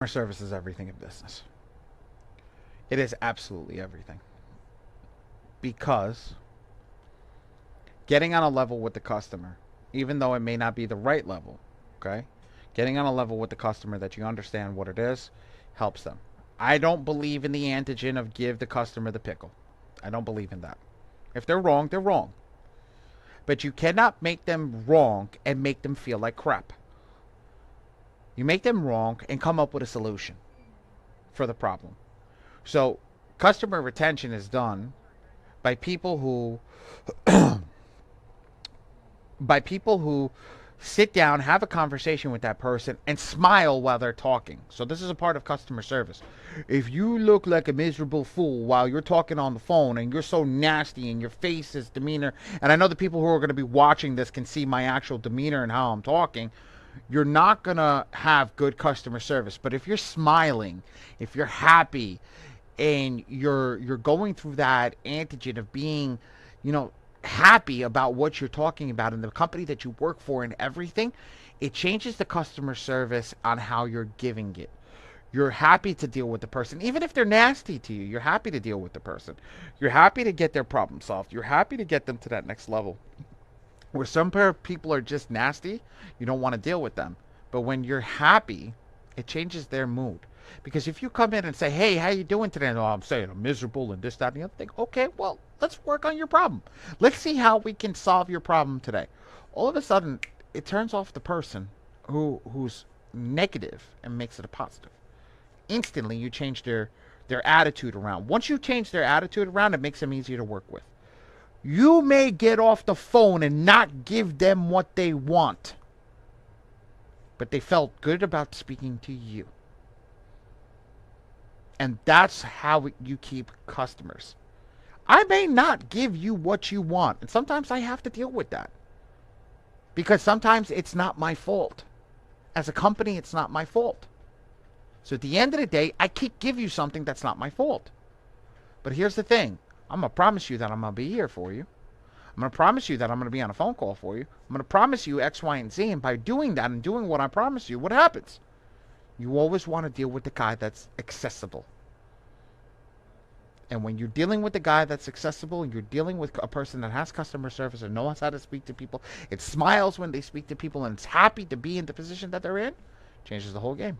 service is everything in business. It is absolutely everything. Because getting on a level with the customer, even though it may not be the right level, okay? Getting on a level with the customer that you understand what it is helps them. I don't believe in the antigen of give the customer the pickle. I don't believe in that. If they're wrong, they're wrong. But you cannot make them wrong and make them feel like crap. You make them wrong and come up with a solution for the problem. So, customer retention is done by people who sit down, have a conversation with that person, and smile while they're talking. So this is a part of customer service. If you look like a miserable fool while you're talking on the phone and you're so nasty and your face is demeanor, and I know the people who are going to be watching this can see my actual demeanor and how I'm talking, you're not going to have good customer service. But if you're smiling, if you're happy, and you're going through that antigen of being, you know, happy about what you're talking about in the company that you work for and everything, it changes the customer service on how you're giving it. You're happy to deal with the person, even if they're nasty to you. You're happy to deal with the person. You're happy to get their problem solved. You're happy to get them to that next level. Where some people are just nasty, you don't want to deal with them. But when you're happy, it changes their mood. Because if you come in and say, "Hey, how you doing today?" "Oh, I'm saying I'm miserable and this, that, and the other thing." Okay, well, let's work on your problem. Let's see how we can solve your problem today. All of a sudden, it turns off the person who's negative and makes it a positive. Instantly, you change their attitude around. Once you change their attitude around, it makes them easier to work with. You may get off the phone and not give them what they want, but they felt good about speaking to you. And that's how you keep customers. I may not give you what you want, and sometimes I have to deal with that. Because sometimes it's not my fault. As a company, it's not my fault. So at the end of the day, I can't give you something that's not my fault. But here's the thing. I'm going to promise you that I'm going to be here for you. I'm going to promise you that I'm going to be on a phone call for you. I'm going to promise you X, Y, and Z. And by doing that and doing what I promise you, what happens? You always want to deal with the guy that's accessible. And when you're dealing with a guy that's accessible, and you're dealing with a person that has customer service and knows how to speak to people, it smiles when they speak to people and it's happy to be in the position that they're in, changes the whole game.